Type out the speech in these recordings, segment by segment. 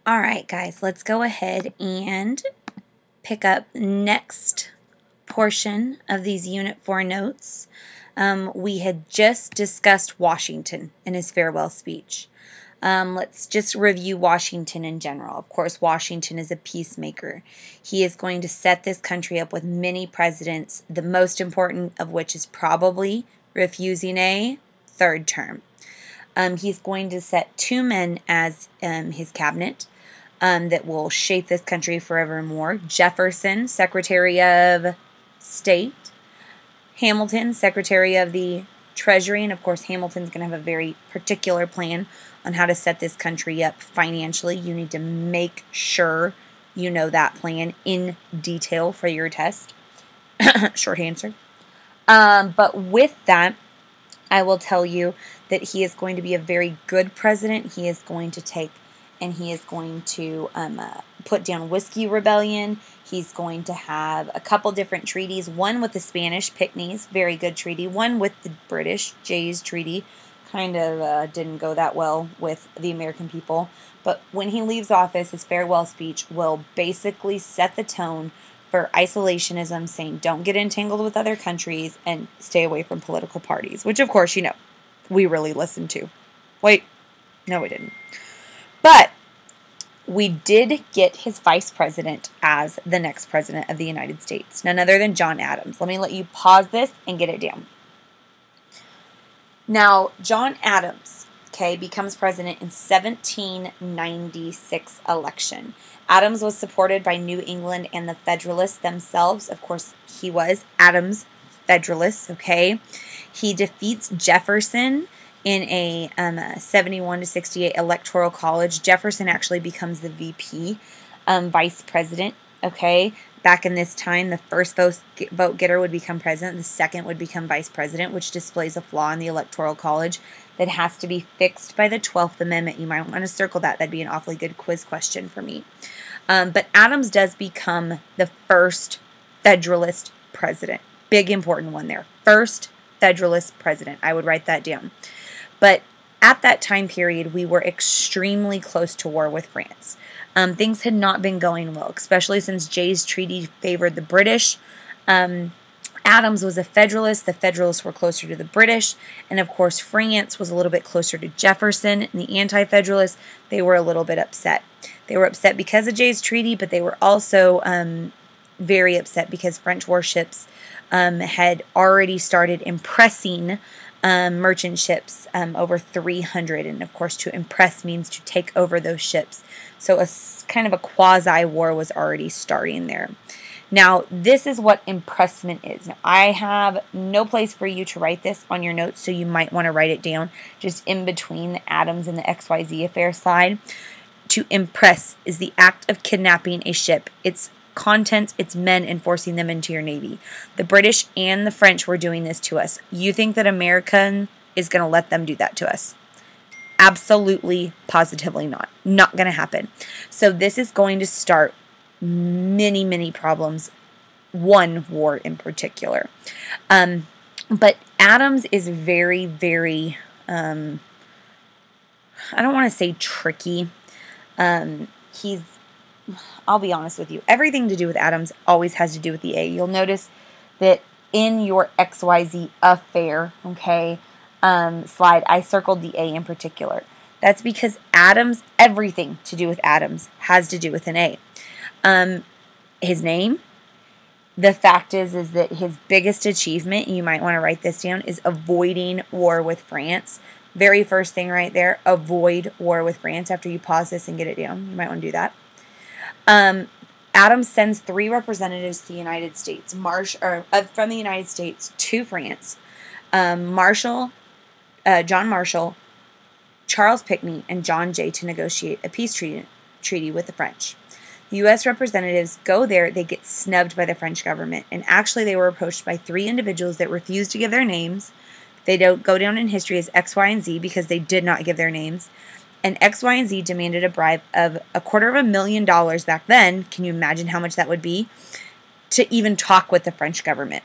All right, guys, let's go ahead and pick up next portion of these Unit 4 notes. We had just discussed Washington and his farewell speech. Let's just review Washington in general. Of course, Washington is a peacemaker. He is going to set this country up with many presidents, the most important of which is probably refusing a third term. He's going to set two men as his cabinet that will shape this country forevermore. Jefferson, Secretary of State. Hamilton, Secretary of the Treasury. And, of course, Hamilton's going to have a very particular plan on how to set this country up financially. You need to make sure you know that plan in detail for your test. Short answer. But with that, I will tell you that he is going to be a very good president. He is going to take and he is going to put down Whiskey Rebellion. He's going to have a couple different treaties. One with the Spanish, Picnies, very good treaty. One with the British, Jay's Treaty. Kind of didn't go that well with the American people. But when he leaves office, his farewell speech will basically set the tone for isolationism, saying don't get entangled with other countries and stay away from political parties, which, of course, you know, we really listened to. Wait, no, we didn't. But we did get his vice president as the next president of the United States, none other than John Adams. Let me let you pause this and get it down. Now, John Adams, becomes president in 1796 election. Adams was supported by New England and the Federalists themselves. Of course, he was Adams Federalist, He defeats Jefferson in a 71-68 electoral college. Jefferson actually becomes the VP, vice president, Back in this time, the first vote getter would become president. The second would become vice president, which displays a flaw in the electoral college that has to be fixed by the 12th Amendment. You might want to circle that. That'd be an awfully good quiz question for me. But Adams does become the first Federalist president. Big important one there. First Federalist president. I would write that down. But at that time period, we were extremely close to war with France. Things had not been going well, especially since Jay's Treaty favored the British. Adams was a Federalist. The Federalists were closer to the British. And, of course, France was a little bit closer to Jefferson. And the Anti-Federalists, they were a little bit upset. They were upset because of Jay's Treaty, but they were also very upset because French warships had already started impressing merchant ships, over 300, and of course to impress means to take over those ships. So a kind of a quasi-war was already starting there. Now, this is what impressment is. Now, I have no place for you to write this on your notes, so you might want to write it down just in between the Adams and the XYZ affair slide. To impress is the act of kidnapping a ship. Its contents, its men, and forcing them into your navy. The British and the French were doing this to us. You think that America is going to let them do that to us? Absolutely, positively not. Not going to happen. So this is going to start many, many problems. One war in particular. But Adams is very, very, I don't want to say tricky. I'll be honest with you. Everything to do with Adams always has to do with the A. You'll notice that in your XYZ affair, slide, I circled the A in particular. That's because Adams, everything to do with Adams has to do with an A. His name, the fact is that his biggest achievement, you might want to write this down, is avoiding war with France. Very first thing right there, avoid war with France. After you pause this and get it down, you might want to do that. Adams sends 3 representatives to the United States, from the United States to France. John Marshall, Charles Pinckney, and John Jay to negotiate a peace treaty with the French. The U.S. representatives go there. They get snubbed by the French government. And actually, they were approached by 3 individuals that refused to give their names. They don't go down in history as X, Y, and Z because they did not give their names. And X, Y, and Z demanded a bribe of $250,000 back then. Can you imagine how much that would be? To even talk with the French government.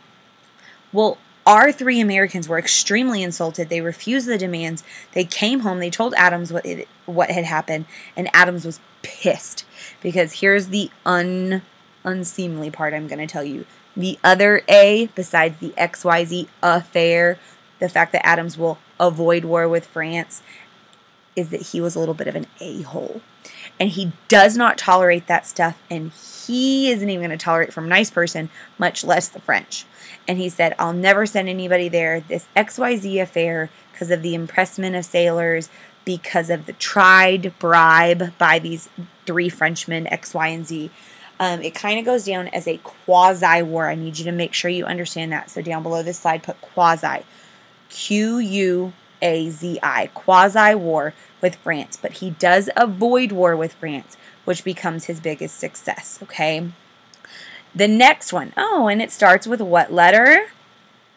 Well, Our three Americans were extremely insulted. They refused the demands. They came home. They told Adams what had happened, and Adams was pissed because here's the unseemly part I'm going to tell you. The other A, besides the XYZ affair, the fact that Adams will avoid war with France, is that he was a little bit of an a-hole. And he does not tolerate that stuff, and he isn't even going to tolerate from a nice person, much less the French. And he said, I'll never send anybody there. This XYZ affair, because of the impressment of sailors, because of the tried bribe by these three Frenchmen, X, Y, and Z, it kind of goes down as a quasi-war. I need you to make sure you understand that. So down below this slide, put quasi. Q-U-A-Z-I. Quasi-war with France. But he does avoid war with France, which becomes his biggest success, okay? The next one. Oh, and it starts with what letter?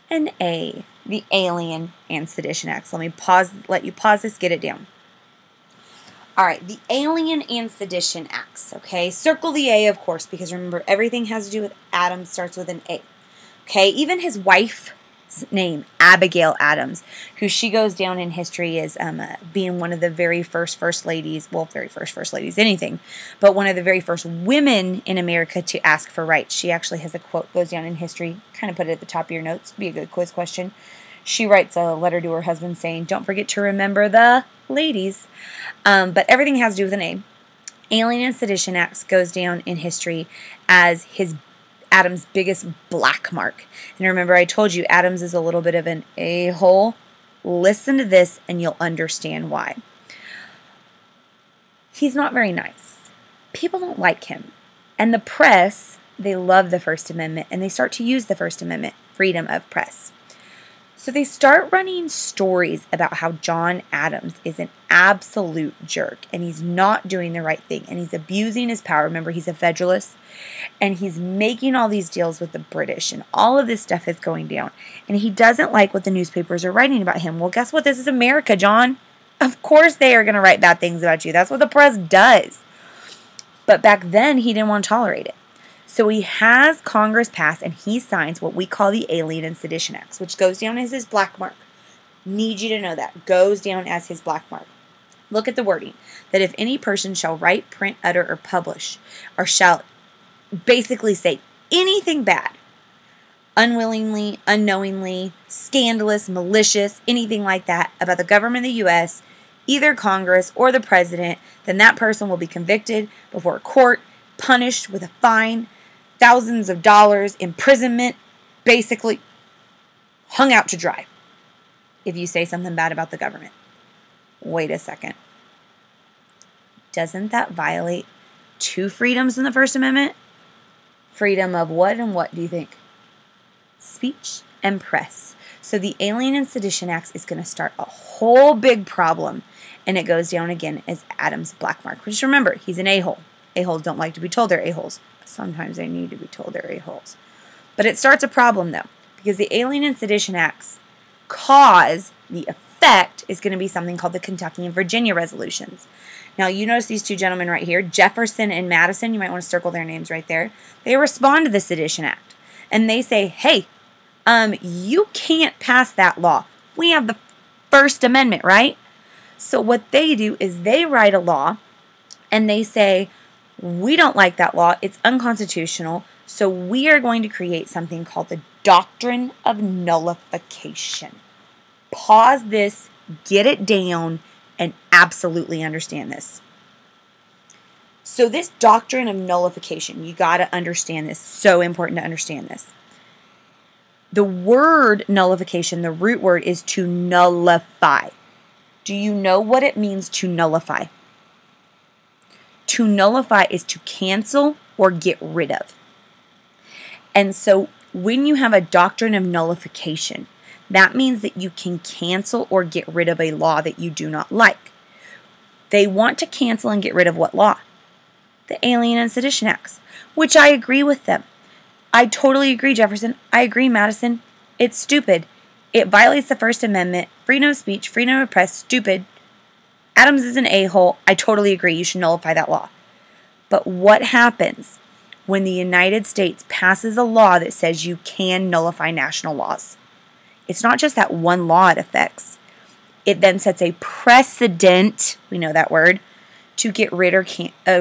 An A. The Alien and Sedition Acts. Let you pause this, get it down. All right, the Alien and Sedition Acts, okay? Circle the A, of course, because remember, everything has to do with Adams starts with an A, okay? Even his wife's name, Abigail Adams, who she goes down in history as being one of the very first ladies, well, very first ladies, anything, but one of the very first women in America to ask for rights. She actually has a quote, goes down in history, kind of put it at the top of your notes, be a good quiz question. She writes a letter to her husband saying, don't forget to remember the ladies. But everything has to do with an A. Alien and Sedition Acts goes down in history as Adams' biggest black mark. And remember, I told you Adams is a little bit of an a-hole. Listen to this and you'll understand why. He's not very nice. People don't like him. And the press, they love the First Amendment, and they start to use the First Amendment, freedom of press. So they start running stories about how John Adams is an absolute jerk and he's not doing the right thing and he's abusing his power. Remember, he's a Federalist and he's making all these deals with the British and all of this stuff is going down. And he doesn't like what the newspapers are writing about him. Well, guess what? This is America, John. Of course they are going to write bad things about you. That's what the press does. But back then, he didn't want to tolerate it. So he has Congress pass and he signs what we call the Alien and Sedition Acts, which goes down as his black mark. Need you to know that. Goes down as his black mark. Look at the wording. That if any person shall write, print, utter, or publish, or shall basically say anything bad, unwillingly, unknowingly, scandalous, malicious, anything like that about the government of the U.S., either Congress or the president, then that person will be convicted before a court, punished with a fine, thousands of dollars, imprisonment, basically hung out to dry if you say something bad about the government. Wait a second. Doesn't that violate two freedoms in the First Amendment? Freedom of what and what do you think? Speech and press. So the Alien and Sedition Acts is going to start a whole big problem, and it goes down again as Adams' black mark. Just remember, he's an a-hole. A-holes don't like to be told they're a-holes. Sometimes they need to be told they're a-holes. But it starts a problem, though, because the Alien and Sedition Acts cause the effect is going to be something called the Kentucky and Virginia resolutions. Now, you notice these two gentlemen right here, Jefferson and Madison. You might want to circle their names right there. They respond to the Sedition Act, and they say, hey, you can't pass that law. We have the First Amendment, right? So what they do is they write a law, and they say, we don't like that law. It's unconstitutional. So we are going to create something called the Doctrine of Nullification. Pause this, get it down, and absolutely understand this. So this Doctrine of Nullification, you got to understand this. So important to understand this. The word nullification, the root word is to nullify. Do you know what it means to nullify? To nullify is to cancel or get rid of. And so when you have a doctrine of nullification, that means that you can cancel or get rid of a law that you do not like. They want to cancel and get rid of what law? The Alien and Sedition Acts, which I agree with them. I totally agree, Jefferson. I agree, Madison. It's stupid. It violates the First Amendment, freedom of speech, freedom of press, stupid. Adams is an a-hole. I totally agree. You should nullify that law. But what happens when the United States passes a law that says you can nullify national laws? it's not just that one law it affects. It then sets a precedent, we know that word, to get rid or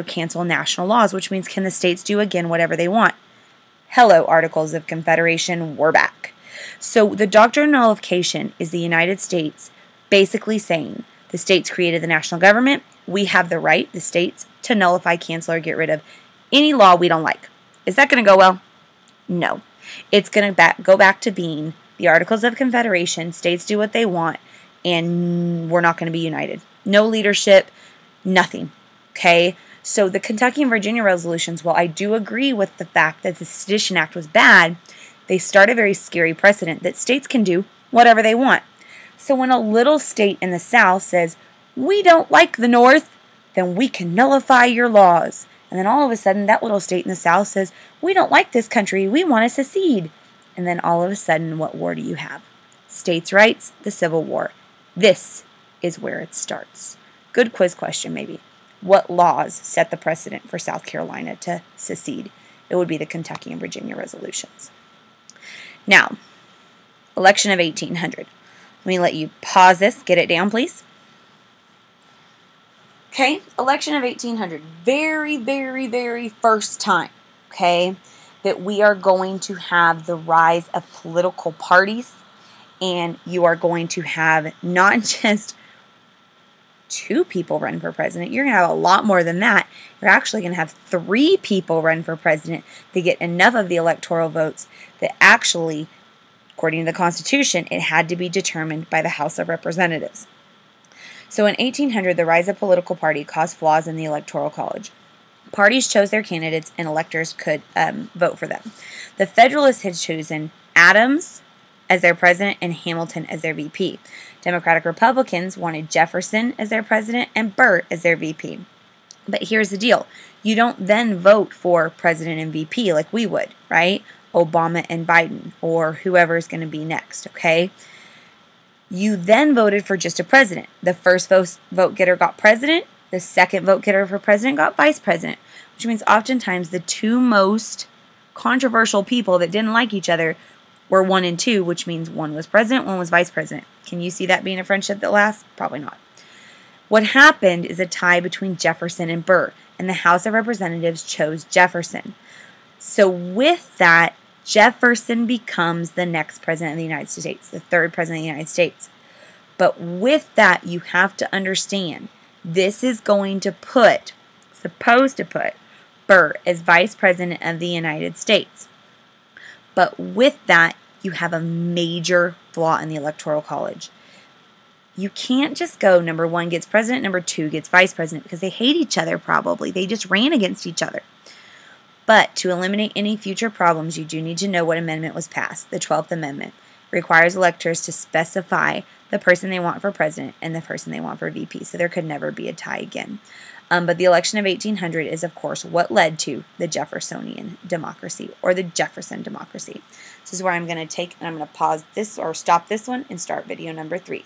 cancel national laws, which means can the states do again whatever they want? Hello, Articles of Confederation, we're back. So the doctrine of nullification is the United States basically saying the states created the national government. We have the right, the states, to nullify, cancel, or get rid of any law we don't like. Is that going to go well? No. It's going to go back to being the Articles of Confederation, states do what they want, and we're not going to be united. No leadership, nothing. Okay? So the Kentucky and Virginia resolutions, while I do agree with the fact that the Sedition Act was bad, they start a very scary precedent that states can do whatever they want. So when a little state in the South says, we don't like the North, then we can nullify your laws. And then all of a sudden, that little state in the South says, we don't like this country, we want to secede. And then all of a sudden, what war do you have? States' rights, the Civil War. This is where it starts. Good quiz question, maybe. What laws set the precedent for South Carolina to secede? It would be the Kentucky and Virginia resolutions. Now, election of 1800. Let me let you pause this, get it down, please. Okay, election of 1800. Very, very, very first time, okay, that we are going to have the rise of political parties, and you are going to have not just 2 people run for president. You're going to have a lot more than that. You're actually going to have 3 people run for president to get enough of the electoral votes that actually, according to the Constitution, it had to be determined by the House of Representatives. So in 1800, the rise of political party caused flaws in the Electoral College. Parties chose their candidates and electors could vote for them. The Federalists had chosen Adams as their president and Hamilton as their VP. Democratic Republicans wanted Jefferson as their president and Burr as their VP. But here's the deal. You don't then vote for president and VP like we would, right? Obama and Biden, or whoever is going to be next, okay? You then voted for just a president. The first vote getter got president. The second vote getter for president got vice president, which means oftentimes the 2 most controversial people that didn't like each other were 1 and 2, which means one was president, one was vice president. Can you see that being a friendship that lasts? Probably not. What happened is a tie between Jefferson and Burr, and the House of Representatives chose Jefferson. So with that, Jefferson becomes the next president of the United States, the 3rd president of the United States. But with that, you have to understand, this is going to supposed to put Burr as vice president of the United States. But with that, you have a major flaw in the Electoral College. You can't just go number 1 gets president, number 2 gets vice president, because they hate each other probably. They just ran against each other. But to eliminate any future problems, you do need to know what amendment was passed. The 12th Amendment requires electors to specify the person they want for president and the person they want for VP, so there could never be a tie again. But the election of 1800 is, of course, what led to the Jeffersonian Democracy, or the Jefferson Democracy. This is where I'm going to take, and I'm going to pause this, or stop this one, and start video number 3.